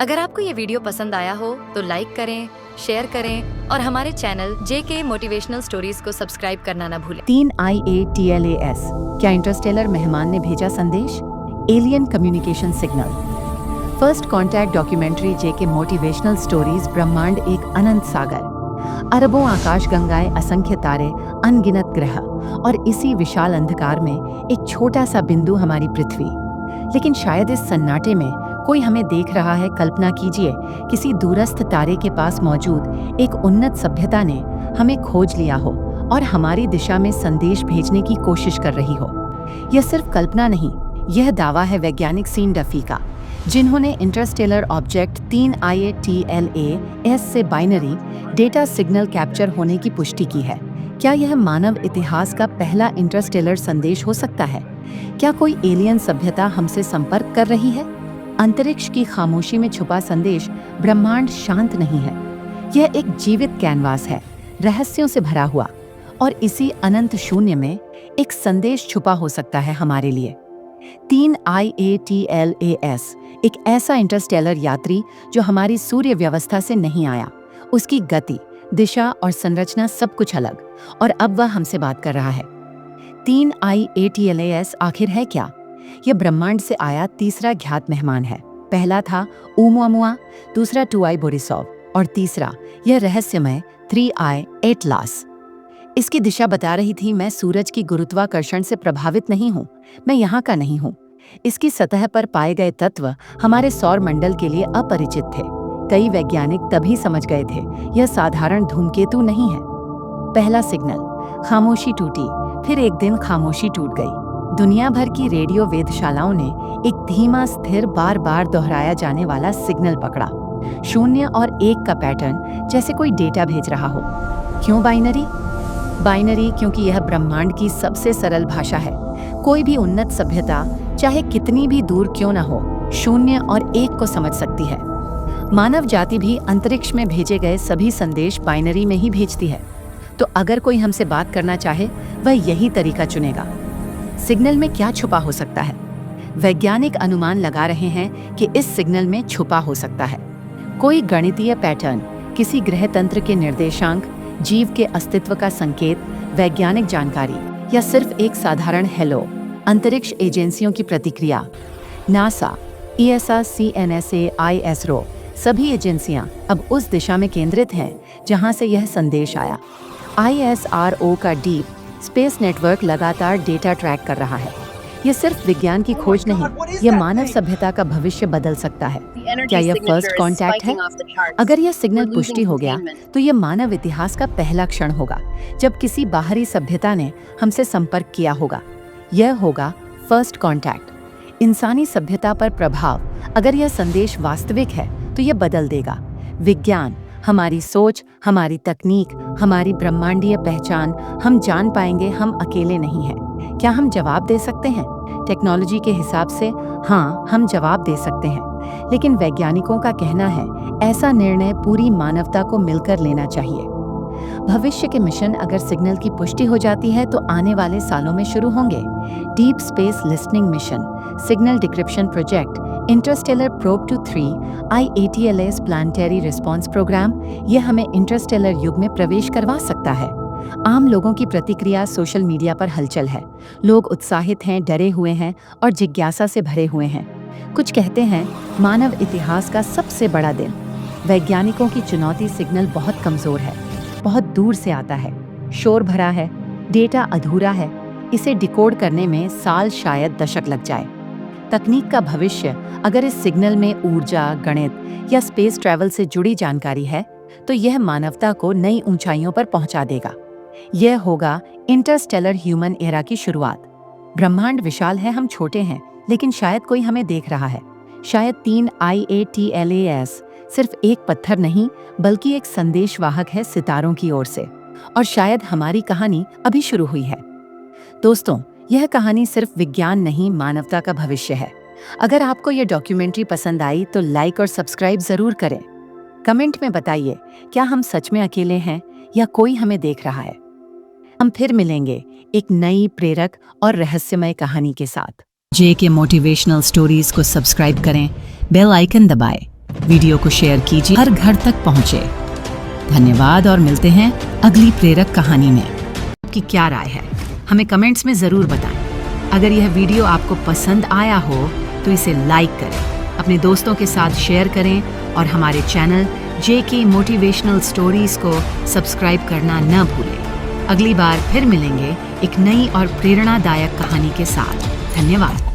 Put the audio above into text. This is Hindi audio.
अगर आपको ये वीडियो पसंद आया हो तो लाइक करें, शेयर करें और हमारे चैनल जेके मोटिवेशनल स्टोरीज को सब्सक्राइब करना ना भूलें। 3 IATLAS क्या इंटरस्टेलर मेहमान ने भेजा संदेश? Alien communication signal. First contact documentary JK motivational stories. ब्रह्मांड एक अनंत सागर, अरबों आकाशगंगाएं, असंख्य तारे, अनगिनत ग्रह और इसी विशाल अंधकार में एक छोटा सा बिंदु हमारी पृथ्वी। लेकिन शायद इस सन्नाटे में कोई हमें देख रहा है। कल्पना कीजिए, किसी दूरस्थ तारे के पास मौजूद एक उन्नत सभ्यता ने हमें खोज लिया हो और हमारी दिशा में संदेश भेजने की कोशिश कर रही हो। यह सिर्फ कल्पना नहीं, यह दावा है वैज्ञानिक सीन डफी का, जिन्होंने इंटरस्टेलर ऑब्जेक्ट 3 IATLAS से बाइनरी डेटा सिग्नल कैप्चर होने की पुष्टि की है। क्या यह मानव इतिहास का पहला इंटरस्टेलर संदेश हो सकता है? क्या कोई एलियन सभ्यता हमसे संपर्क कर रही है? अंतरिक्ष की खामोशी में छुपा संदेश। ब्रह्मांड शांत नहीं है, यह एक जीवित कैनवास है, रहस्यों से भरा हुआ, और इसी अनंत शून्य में एक संदेश छुपा हो सकता है हमारे लिए। 3 IATLAS एक ऐसा इंटरस्टेलर यात्री जो हमारी सूर्य व्यवस्था से नहीं आया। उसकी गति, दिशा और संरचना सब कुछ अलग, और अब वह हमसे बात कर रहा है। 3 IATLAS आखिर है क्या? यह ब्रह्मांड से आया तीसरा ज्ञात मेहमान है। पहला था ओumuamua, दूसरा 2I बोरिसोव और तीसरा यह रहस्यमय 3I एटलास। इसकी दिशा बता रही थी, मैं सूरज की गुरुत्वाकर्षण से प्रभावित नहीं हूँ, मैं यहाँ का नहीं हूँ। इसकी सतह पर पाए गए तत्व हमारे सौर मंडल के लिए अपरिचित थे। कई वैज्ञानिक तभी समझ गए थे यह साधारण धूमकेतु नहीं है। पहला सिग्नल। खामोशी टूटी, फिर एक दिन खामोशी टूट गई। दुनिया भर की रेडियो वेधशालाओं ने एक धीमा, स्थिर, बार बार दोहराया जाने वाला सिग्नल पकड़ा। 0 और 1 का पैटर्न, जैसे कोई डेटा भेज रहा हो। क्यों बाइनरी? बाइनरी क्योंकि यह ब्रह्मांड की सबसे सरल भाषा है। कोई भी उन्नत सभ्यता, चाहे कितनी भी दूर क्यों न हो, 0 और 1 को समझ सकती है। मानव जाति भी अंतरिक्ष में भेजे गए सभी संदेश बाइनरी में ही भेजती है। तो अगर कोई हमसे बात करना चाहे, वह यही तरीका चुनेगा। सिग्नल में क्या छुपा हो सकता है? वैज्ञानिक अनुमान लगा रहे हैं कि इस सिग्नल में छुपा हो सकता है कोई गणितीय पैटर्न, किसी ग्रह तंत्र के निर्देशांक, जीव के अस्तित्व का संकेत, वैज्ञानिक जानकारी, या सिर्फ एक साधारण हेलो। अंतरिक्ष एजेंसियों की प्रतिक्रिया। नासा, ESA, CNSA, ISRO, सभी एजेंसियां अब उस दिशा में केंद्रित हैं जहां से यह संदेश आया। ISRO का डीप स्पेस नेटवर्क लगातार डेटा ट्रैक कर रहा है। यह सिर्फ विज्ञान की खोज नहीं, यह मानव सभ्यता का भविष्य बदल सकता है। क्या यह फर्स्ट कॉन्टैक्ट है? अगर यह सिग्नल पुष्टि हो गया तो यह मानव इतिहास का पहला क्षण होगा जब किसी बाहरी सभ्यता ने हमसे संपर्क किया होगा। यह होगा फर्स्ट कॉन्टैक्ट। इंसानी सभ्यता पर प्रभाव। अगर यह संदेश वास्तविक है तो यह बदल देगा विज्ञान, हमारी सोच, हमारी तकनीक, हमारी ब्रह्मांडीय पहचान। हम जान पाएंगे हम अकेले नहीं हैं। क्या हम जवाब दे सकते हैं? टेक्नोलॉजी के हिसाब से हाँ, हम जवाब दे सकते हैं, लेकिन वैज्ञानिकों का कहना है ऐसा निर्णय पूरी मानवता को मिलकर लेना चाहिए। भविष्य के मिशन अगर सिग्नल की पुष्टि हो जाती है तो आने वाले सालों में शुरू होंगे। Deep space listening mission, signal decryption project, interstellar probe to 3 IATLAS planetary response program. यह हमें इंटरस्टेलर युग में प्रवेश करवा सकता है। आम लोगों की प्रतिक्रिया सोशल मीडिया पर हलचल है। लोग उत्साहित हैं, डरे हुए हैं और जिज्ञासा से भरे हुए हैं। कुछ कहते हैं मानव इतिहास का सबसे बड़ा दिन। वैज्ञानिकों की चुनौती, सिग्नल बहुत कमजोर है, बहुत दूर से आता है, शोर भरा है, डेटा अधूरा है, इसे डिकोड करने में साल, शायद दशक लग जाए। तकनीक का भविष्य, अगर इस सिग्नल में ऊर्जा, गणित या स्पेस ट्रैवल से जुड़ी जानकारी है तो यह मानवता को नई ऊंचाइयों पर पहुंचा देगा। यह होगा इंटरस्टेलर ह्यूमन एरा की शुरुआत। ब्रह्मांड विशाल है, हम छोटे हैं, लेकिन शायद कोई हमें देख रहा है। शायद 3 IATLAS सिर्फ एक पत्थर नहीं, बल्कि एक संदेशवाहक है सितारों की ओर से, और शायद हमारी कहानी अभी शुरू हुई है। दोस्तों, यह कहानी सिर्फ विज्ञान नहीं, मानवता का भविष्य है। अगर आपको यह डॉक्यूमेंट्री पसंद आई तो लाइक और सब्सक्राइब जरूर करें। कमेंट में बताइए, क्या हम सच में अकेले हैं या कोई हमें देख रहा है? हम फिर मिलेंगे एक नई, प्रेरक और रहस्यमय कहानी के साथ। जेके मोटिवेशनल स्टोरीज को सब्सक्राइब करें, बेल आइकन दबाएं वीडियो को शेयर कीजिए, हर घर तक पहुंचे। धन्यवाद और मिलते हैं अगली प्रेरक कहानी में। आपकी क्या राय है हमें कमेंट्स में ज़रूर बताएं। अगर यह वीडियो आपको पसंद आया हो तो इसे लाइक करें, अपने दोस्तों के साथ शेयर करें और हमारे चैनल जेके मोटिवेशनल स्टोरीज को सब्सक्राइब करना न भूलें। अगली बार फिर मिलेंगे एक नई और प्रेरणादायक कहानी के साथ। धन्यवाद।